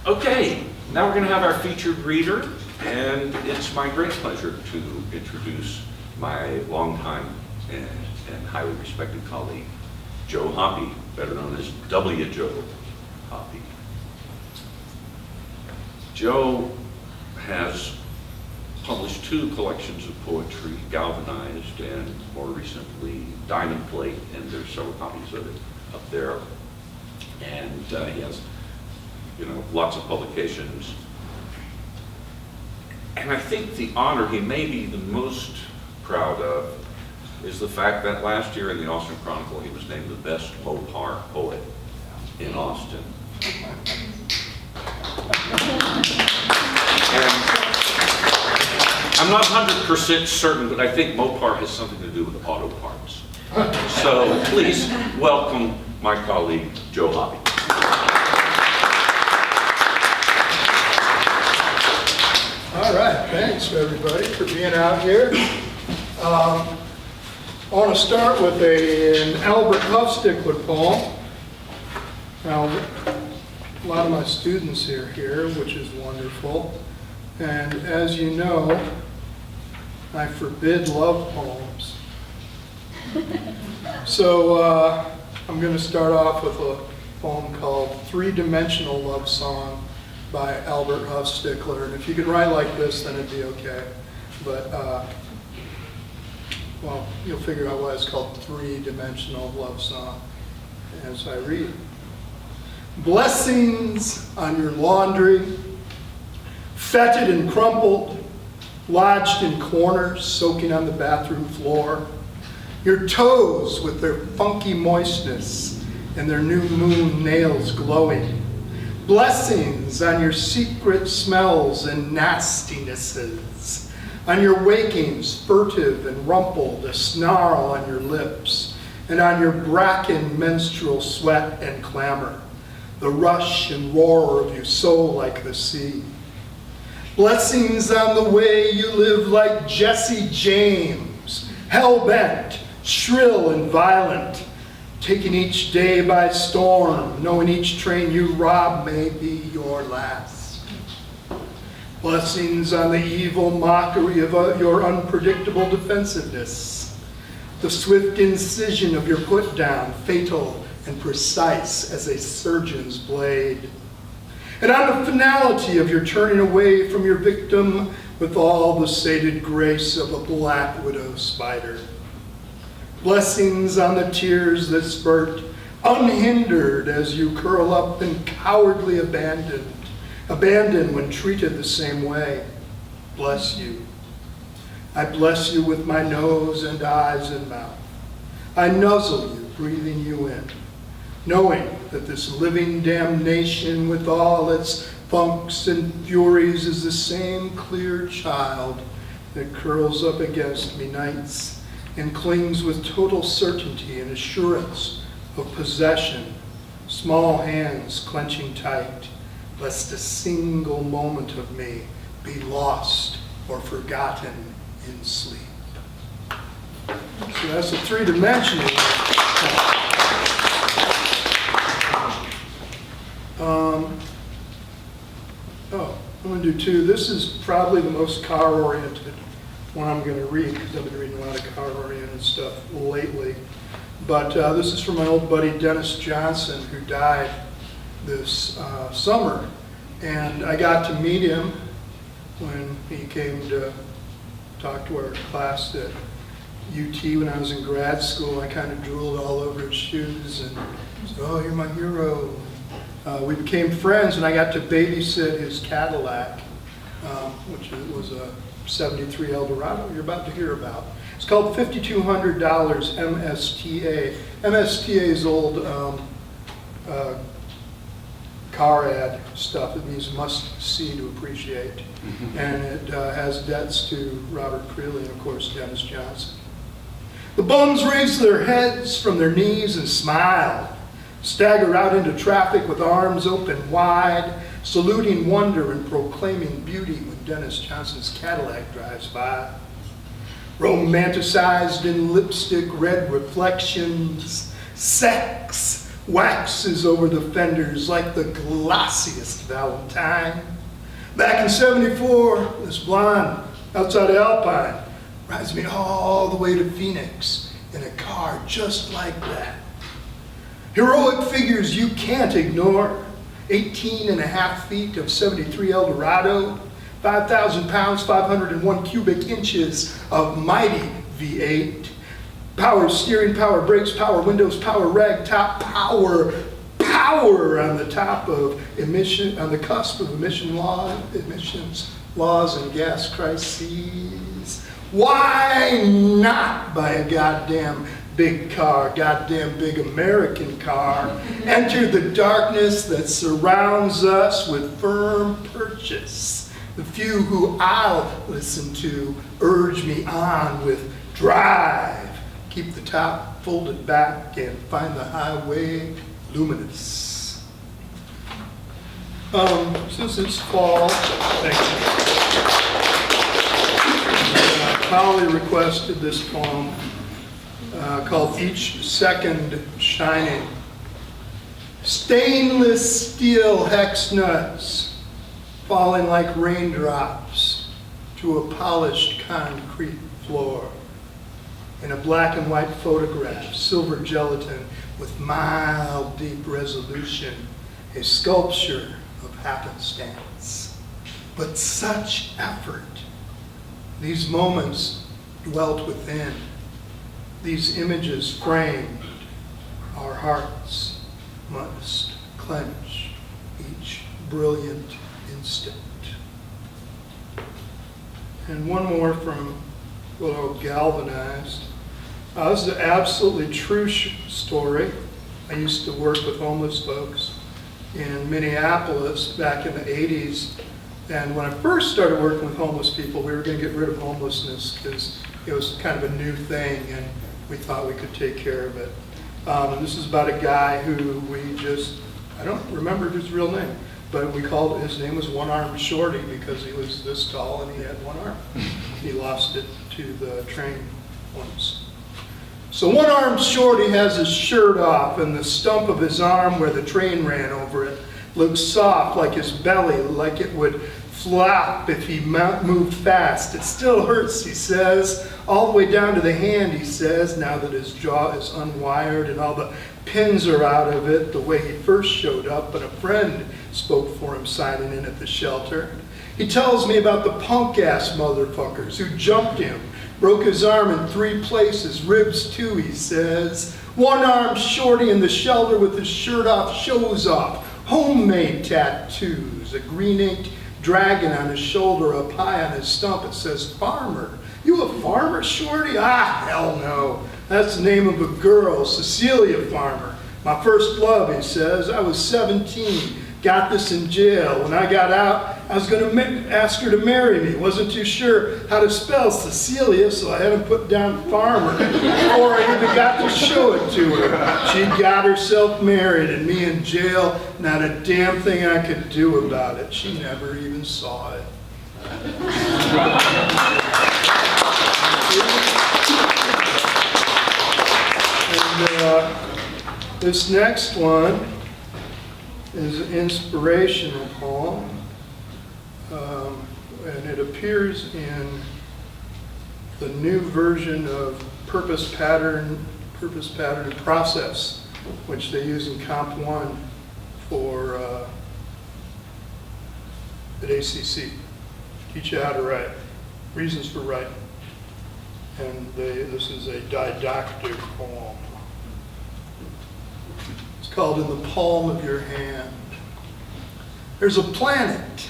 Okay, now we're going to have our featured reader, and it's my great pleasure to introduce my longtime and highly respected colleague, Joe Hoppe, better known as W. Joe Hoppe. Joe has published 2 collections of poetry, Galvanized and more recently Diamond Plate, and there's several copies of it up there. And he has, lots of publications. And I think the honor he may be the most proud of is the fact that last year in the Austin Chronicle he was named the best Mopar poet in Austin. And I'm not 100% certain, but I think Mopar has something to do with auto parts. So please welcome my colleague, Joe Hoppe. All right, thanks everybody for being out here. I want to start with an Albert Huffstickler poem. Now, a lot of my students are here, which is wonderful. And as you know, I forbid love poems. So I'm going to start off with a poem called Three-Dimensional Love Song by Albert Huffstickler. And if you could write like this, then it'd be okay. But, well, you'll figure out why it's called Three-Dimensional Love Song as I read. Blessings on your laundry, fetid and crumpled, lodged in corners, soaking on the bathroom floor. Your toes with their funky moistness and their new moon nails glowing. Blessings on your secret smells and nastinesses, on your wakings, furtive and rumpled, a snarl on your lips, and on your bracken menstrual sweat and clamor, the rush and roar of your soul like the sea. Blessings on the way you live like Jesse James, hell-bent, shrill and violent, taking each day by storm, knowing each train you rob may be your last. Blessings on the evil mockery of your unpredictable defensiveness, the swift incision of your put-down, fatal and precise as a surgeon's blade, and on the finality of your turning away from your victim with all the sated grace of a black widow spider. Blessings on the tears that spurt, unhindered as you curl up and cowardly abandoned when treated the same way. Bless you. I bless you with my nose and eyes and mouth. I nuzzle you, breathing you in, knowing that this living damnation with all its funks and furies is the same clear child that curls up against me nights and clings with total certainty and assurance of possession, small hands clenching tight, lest a single moment of me be lost or forgotten in sleep. So that's a three-dimensional. I'm going to do 2. This is probably the most car-oriented one I'm going to read because I've been reading a lot of car-oriented stuff lately. But this is from my old buddy Dennis Johnson, who died this summer. And I got to meet him when he came to talk to our class at UT when I was in grad school. I kind of drooled all over his shoes and said, "Oh, you're my hero." We became friends, and I got to babysit his Cadillac, which was a '73 Eldorado you're about to hear about. It's called $5,200 MSTA. MSTA is old car ad stuff. It means must see to appreciate. And it has debts to Robert Creeley and, of course, Dennis Johnson. The bums raise their heads from their knees and smile, stagger out into traffic with arms open wide, saluting wonder and proclaiming beauty when Dennis Johnson's Cadillac drives by. Romanticized in lipstick red reflections, sex, waxes over the fenders like the glossiest Valentine. Back in '74, this blonde outside of Alpine rides me all the way to Phoenix in a car just like that. Heroic figures you can't ignore. 18 and a half feet of 73 Eldorado, 5,000 pounds, 501 cubic inches of mighty V8. Power steering, power brakes, power windows, power rag top, power on the top of emission, on the cusp of emissions laws and gas crises. Why not buy a goddamn big car, goddamn big American car, enter the darkness that surrounds us with firm purchase? The few who I'll listen to urge me on with drive. Keep the top folded back and find the highway luminous. Since it's fall, thank you. Polly requested this poem called Each Second Shining. Stainless steel hex nuts falling like raindrops to a polished concrete floor. In a black and white photograph, silver gelatin with mild, deep resolution, a sculpture of happenstance. But such effort. These moments dwelt within. These images framed. Our hearts must clench each brilliant instant. And one more from Willow Galvanized. This is an absolutely true story. I used to work with homeless folks in Minneapolis back in the 80s. And when I first started working with homeless people, we were going to get rid of homelessness because it was kind of a new thing and we thought we could take care of it. And this is about a guy who I don't remember his real name, but his name was One Arm Shorty because he was this tall and he had one arm. He lost it to the train once. So One Arm Shorty has his shirt off and the stump of his arm where the train ran over it looks soft like his belly, like it would flop if he moved fast. It still hurts, he says, all the way down to the hand, he says, now that his jaw is unwired and all the pins are out of it the way he first showed up, but a friend spoke for him signing in at the shelter. He tells me about the punk-ass motherfuckers who jumped him, broke his arm in 3 places, ribs too, he says. One Arm Shorty in the shelter with his shirt off, shows off. Homemade tattoos, a green-inked dragon on his shoulder, up high on his stump. It says, Farmer. You a farmer, Shorty? Ah, hell no. That's the name of a girl, Cecilia Farmer. My first love, he says. I was 17. Got this in jail. When I got out, I was going to ask her to marry me. Wasn't too sure how to spell Cecilia, so I had to put down Farmer before I even got to show it to her. She got herself married and me in jail. Not a damn thing I could do about it. She never even saw it. And this next one is an inspirational poem, and it appears in the new version of Purpose Pattern Process, which they use in Comp 1 for at ACC. Teach you how to write, reasons for writing. And this is a didactic poem. It's called In the Palm of Your Hand. There's a planet.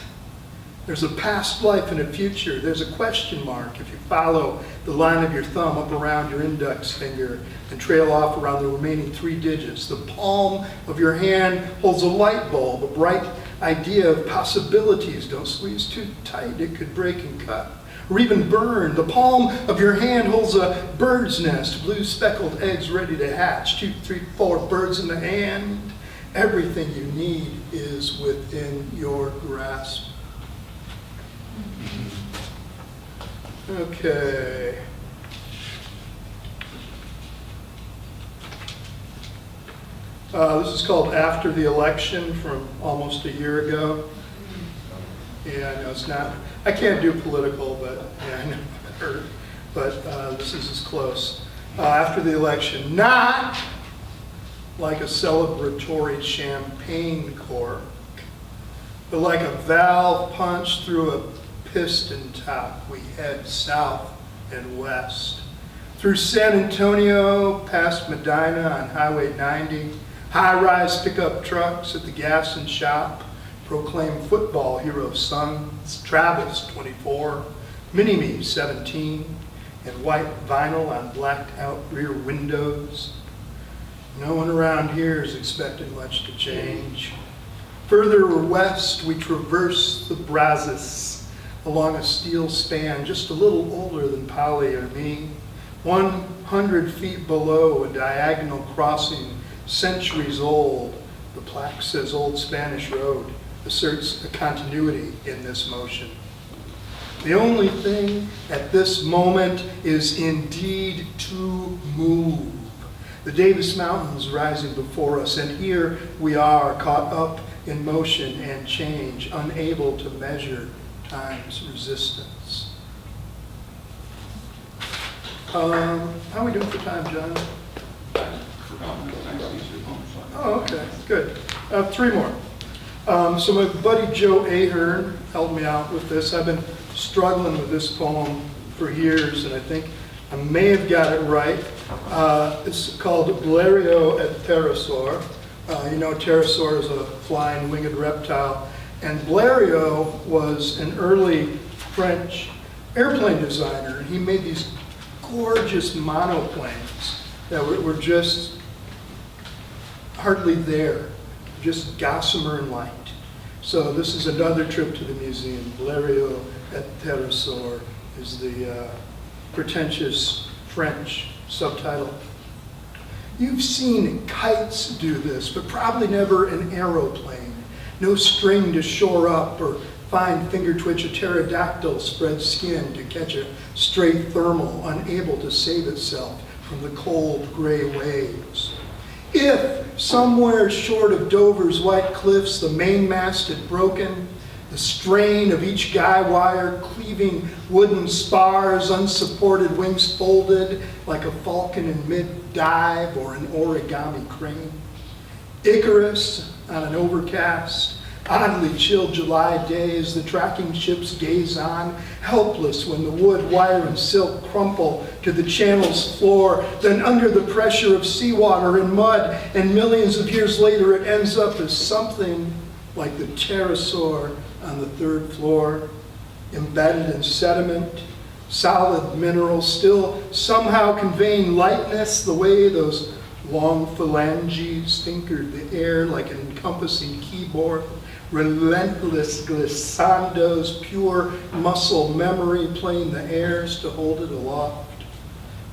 There's a past life and a future. There's a question mark if you follow the line of your thumb up around your index finger and trail off around the remaining 3 digits. The palm of your hand holds a light bulb, a bright idea of possibilities. Don't squeeze too tight, it could break and cut, or even burn. The palm of your hand holds a bird's nest, blue speckled eggs ready to hatch. 2, 3, 4 birds in the hand. Everything you need is within your grasp. Okay. This is called After the Election from almost a year ago. Yeah, I know it's not, I can't do political, but yeah, I know, I heard. But this is as close. After the election, not like a celebratory champagne cork, but like a valve punch through a piston top, we head south and west. Through San Antonio, past Medina on Highway 90, high-rise pickup trucks at the gas and shop proclaim football hero sons, Travis, 24, Mini-Me, 17, and white vinyl on blacked-out rear windows. No one around here is expecting much to change. Further west, we traverse the Brazos along a steel span just a little older than Polly or me. 100 feet below, a diagonal crossing, centuries old. The plaque says Old Spanish Road, asserts a continuity in this motion. The only thing at this moment is indeed to move. The Davis Mountains rising before us, and here we are caught up in motion and change, unable to measure time's resistance. How are we doing for time, John? Oh, okay, good. 3 more. So my buddy Joe Ahern helped me out with this. I've been struggling with this poem for years, and I think I may have got it right. It's called Blériot et Pterosaure. You know, pterosaur is a flying winged reptile. And Blériot was an early French airplane designer. He made these gorgeous monoplanes that were just hardly there, just gossamer and light. So this is another trip to the museum. Blériot et Pterosaure is the pretentious French subtitle. You've seen kites do this, but probably never an aeroplane. No string to shore up or fine finger twitch a pterodactyl spread skin to catch a stray thermal unable to save itself from the cold gray waves. If somewhere short of Dover's white cliffs the mainmast had broken, the strain of each guy wire cleaving wooden spars, unsupported wings folded like a falcon in mid-dive or an origami crane. Icarus on an overcast, oddly chill July day as the tracking ships gaze on, helpless when the wood, wire, and silk crumple to the channel's floor, then under the pressure of seawater and mud, and millions of years later it ends up as something like the pterosaur on the 3rd floor, embedded in sediment, solid minerals, still somehow conveying lightness the way those long phalanges fingered the air like an encompassing keyboard, relentless glissando's pure muscle memory playing the airs to hold it aloft.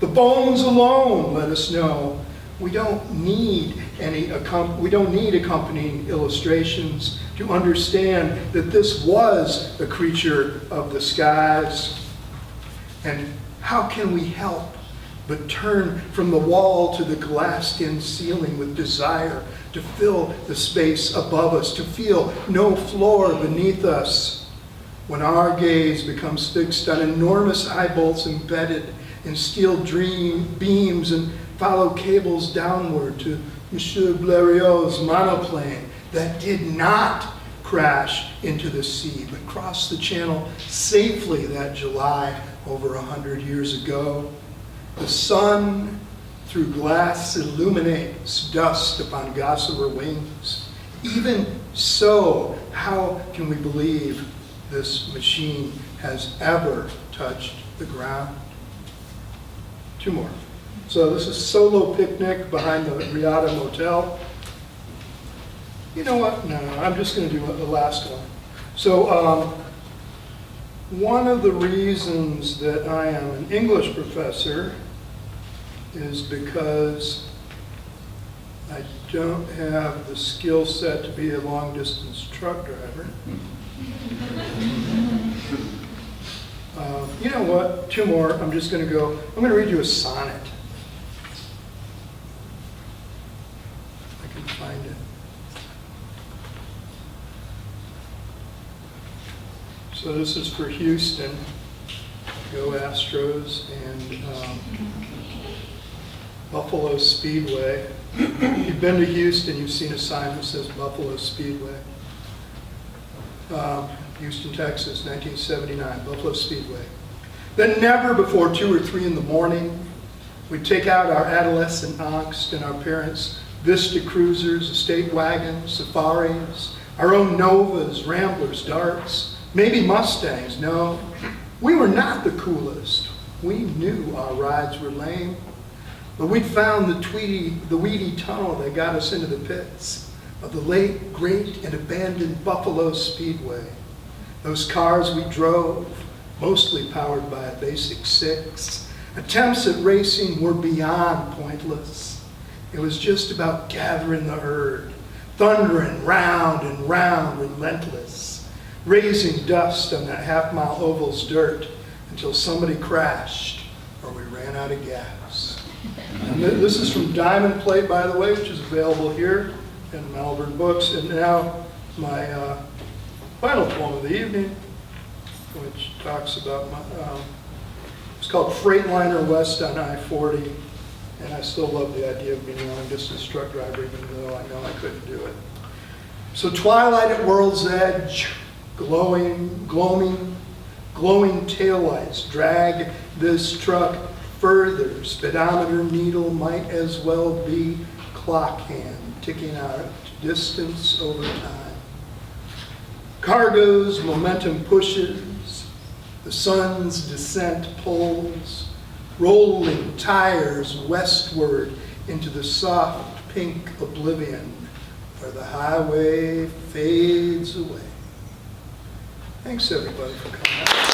The bones alone let us know we don't need accompanying illustrations to understand that this was a creature of the skies. And how can we help but turn from the wall to the glassed-in ceiling with desire to fill the space above us, to feel no floor beneath us, when our gaze becomes fixed on enormous eye bolts embedded in steel beams and follow cables downward to Monsieur Blériot's monoplane that did not crash into the sea, but crossed the channel safely that July over 100 years ago. The sun, through glass, illuminates dust upon gossamer wings. Even so, how can we believe this machine has ever touched the ground? 2 more. So this is Solo Picnic behind the Riata Motel. You know what? No, I'm just going to do the last one. So one of the reasons that I am an English professor is because I don't have the skill set to be a long-distance truck driver. You know what? 2 more. I'm just going to read you a sonnet. I can So this is for Houston. Go Astros. And Buffalo Speedway. If you've been to Houston, you've seen a sign that says Buffalo Speedway. Houston, Texas, 1979, Buffalo Speedway. Then never before 2 or 3 in the morning, we'd take out our adolescent angst and our parents' Vista Cruisers, estate wagons, safaris, our own Novas, Ramblers, Darts, maybe Mustangs. No, we were not the coolest. We knew our rides were lame. But we'd found the weedy tunnel that got us into the pits of the late, great, and abandoned Buffalo Speedway. Those cars we drove, mostly powered by a basic 6. Attempts at racing were beyond pointless. It was just about gathering the herd, thundering round and round, relentless, raising dust on that half-mile oval's dirt until somebody crashed or we ran out of gas. And this is from Diamond Plate, by the way, which is available here in Malvern Books. And now my final poem of the evening, which talks about it's called Freightliner West on I-40. And I still love the idea of being a long-distance truck driver, even though I know I couldn't do it. So twilight at World's Edge, glowing taillights drag this truck further. Speedometer needle might as well be clock hand, ticking out distance over time. Cargo's momentum pushes, the sun's descent pulls, rolling tires westward into the soft pink oblivion where the highway fades away. Thanks everybody for coming out.